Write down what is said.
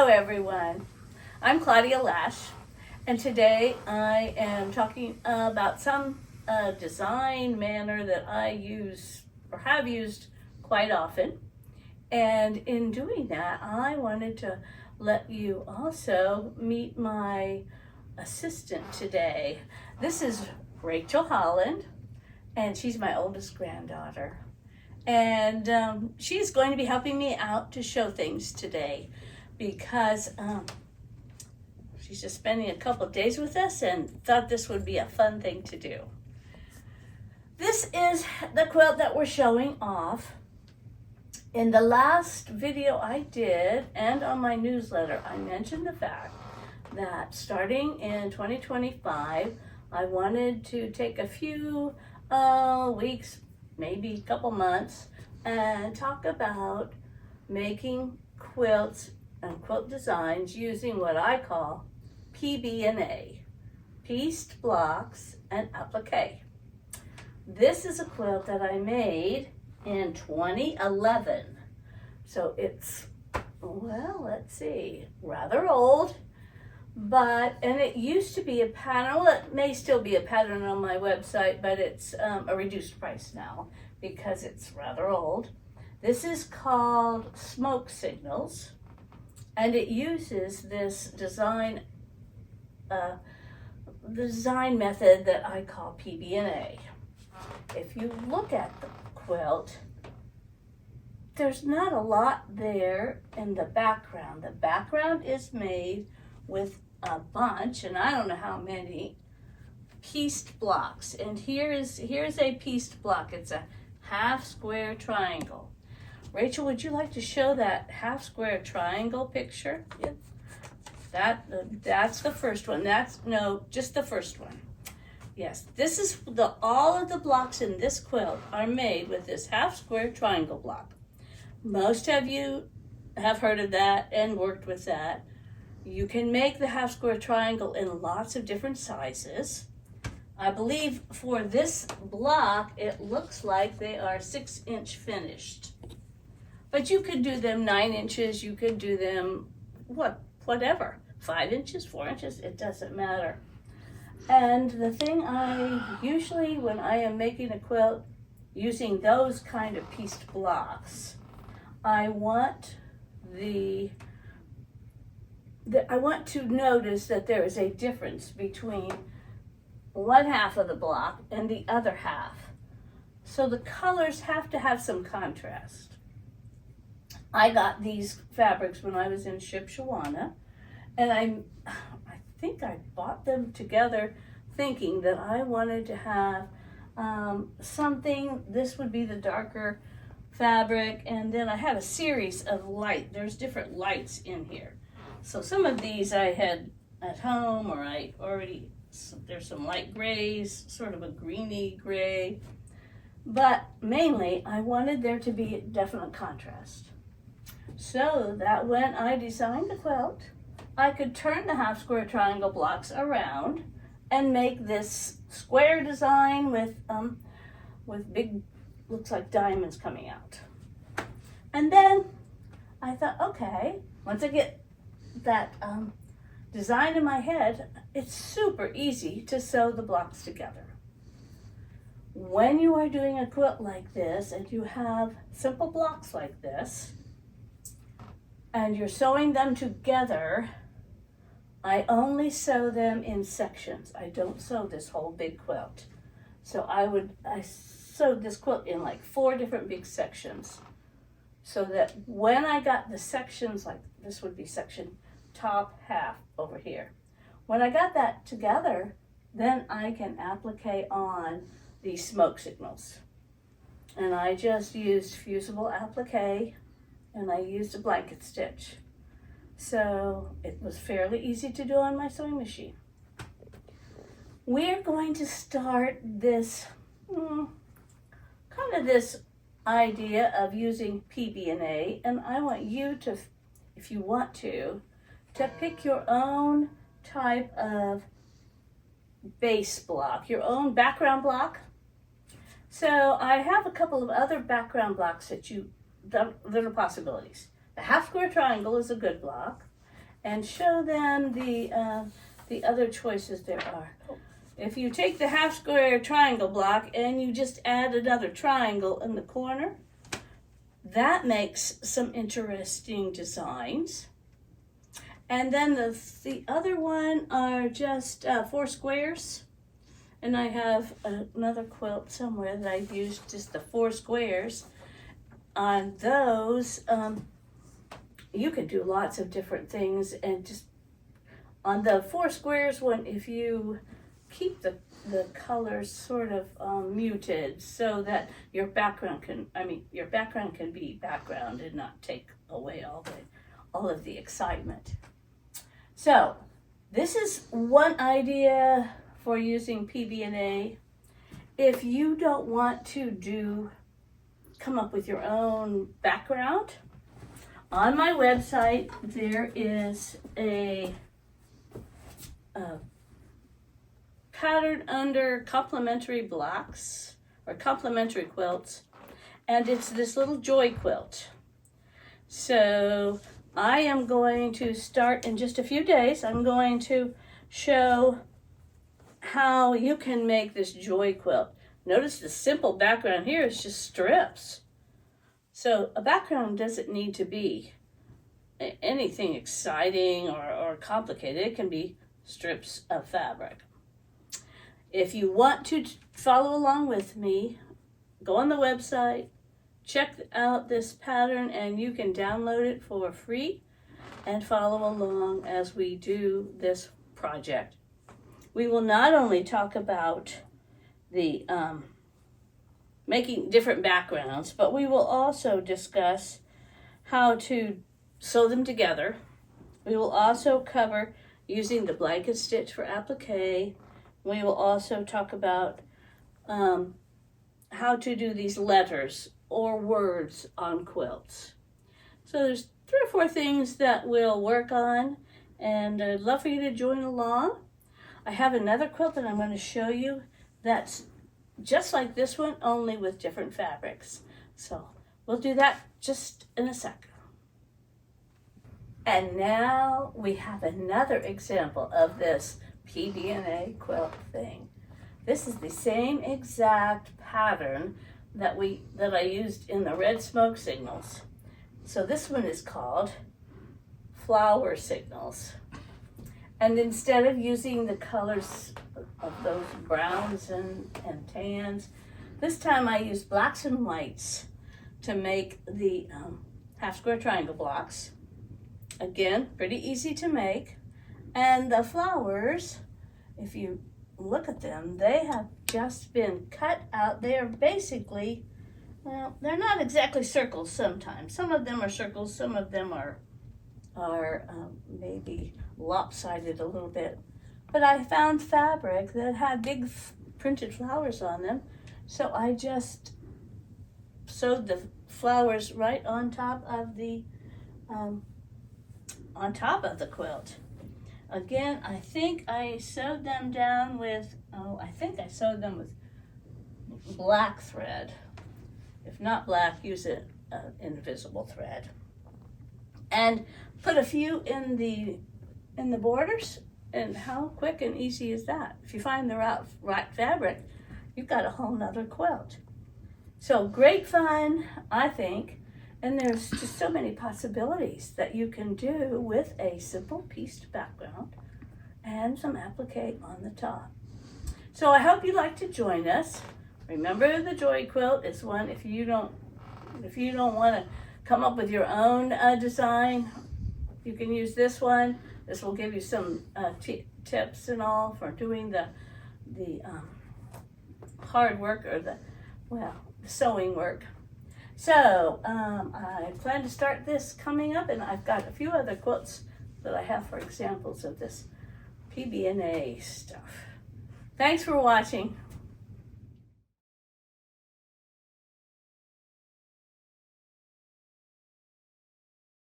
everyone. I'm Claudia Lash, and today I am talking about some design manner that I use or have used quite often. And in doing that, I wanted to let you also meet my assistant today. This is Rachel Holland, and she's my oldest granddaughter. And she's going to be helping me out to show things today because she's just spending a couple of days with us and thought this would be a fun thing to do. This is the quilt that we're showing off. In the last video I did and on my newsletter, I mentioned the fact that starting in 2025, I wanted to take a few weeks, maybe a couple months, and talk about making quilts and quilt designs using what I call PB&A, pieced blocks and applique. This is a quilt that I made in 2011. So it's, well, let's see, rather old, and it used to be a pattern. Well, it may still be a pattern on my website, but it's a reduced price now because it's rather old. This is called Smoke Signals, and it uses this design method that I call PB&A. If you look at the quilt, there's not a lot there in the background. The background is made with a bunch, and I don't know how many, pieced blocks. And here's a pieced block. It's a half square triangle. Rachel, would you like to show that half square triangle picture? Yep. That's the first one. Just the first one. Yes, this is all of the blocks in this quilt are made with this half square triangle block. Most of you have heard of that and worked with that. You can make the half square triangle in lots of different sizes. I believe for this block, it looks like they are 6-inch finished. But you could do them 9 inches, you could do them whatever, 5 inches, 4 inches, it doesn't matter. And the thing I usually, when I am making a quilt using those kind of pieced blocks, I want to notice that there is a difference between one half of the block and the other half. So the colors have to have some contrast. I got these fabrics when I was in Shipshewana, and I think I bought them together thinking that I wanted to have something. This would be the darker fabric, and then I had a series of there's different lights in here. So some of these I had at home, or there's some light grays, sort of a greeny gray, but mainly I wanted there to be a definite contrast. So that when I designed the quilt, I could turn the half square triangle blocks around and make this square design with big, looks like diamonds coming out. And then I thought, okay, once I get that design in my head, it's super easy to sew the blocks together. When you are doing a quilt like this and you have simple blocks like this and you're sewing them together, I only sew them in sections. I don't sew this whole big quilt. So I sewed this quilt in like 4 different big sections, so that when I got the sections, like this would be section top half over here. When I got that together, then I can applique on these smoke signals. And I just used fusible applique, and I used a blanket stitch. So it was fairly easy to do on my sewing machine. We're going to start this, kind of this idea of using PB&A, and I want you to, if you want to pick your own type of base block, your own background block. So I have a couple of other background blocks that are possibilities. The half square triangle is a good block. and show them the other choices there are. If you take the half square triangle block and you just add another triangle in the corner, that makes some interesting designs. And then the other one are just 4 squares. And I have another quilt somewhere that I've used just the 4 squares. On those, you can do lots of different things. And just on the 4 squares one, if you keep the colors sort of muted so that your background can be background and not take away all of the excitement. So this is one idea for using PB&A. If you don't want to come up with your own background, on my website there is a pattern under complementary blocks or complementary quilts, and it's this little joy quilt. So I am going to start in just a few days. I'm going to show how you can make this joy quilt. Notice the simple background here is just strips. So a background doesn't need to be anything exciting or complicated. It can be strips of fabric. If you want to follow along with me, go on the website, check out this pattern, and you can download it for free and follow along as we do this project. We will not only talk about the making different backgrounds, but we will also discuss how to sew them together. We will also cover using the blanket stitch for applique. We will also talk about how to do these letters or words on quilts. So there's 3 or 4 things that we'll work on, and I'd love for you to join along. I have another quilt that I'm going to show you that's just like this one, only with different fabrics. So we'll do that just in a second. And now we have another example of this PB&A quilt thing. This is the same exact pattern that I used in the red smoke signals. So this one is called flower signals. And instead of using the colors of those browns and tans, this time I used blacks and whites to make the half square triangle blocks. Again, pretty easy to make. And the flowers, if you look at them, they have just been cut out. They are basically, well, they're not exactly circles sometimes. Some of them are circles, some of them are maybe lopsided a little bit. But I found fabric that had big printed flowers on them, so I just sewed the flowers right on top of the quilt. Again, I think I sewed them down with, black thread. If not black, use an invisible thread. And put a few in the borders, and how quick and easy is that? If you find the right fabric, you've got a whole nother quilt. So great fun, I think. And there's just so many possibilities that you can do with a simple pieced background and some applique on the top. So I hope you'd like to join us. Remember, the Joy Quilt is one, if you don't want to come up with your own design, you can use this one. This will give you some tips and all for doing the hard work or the sewing work. So I plan to start this coming up, and I've got a few other quilts that I have for examples of this PB&A stuff. Thanks for watching.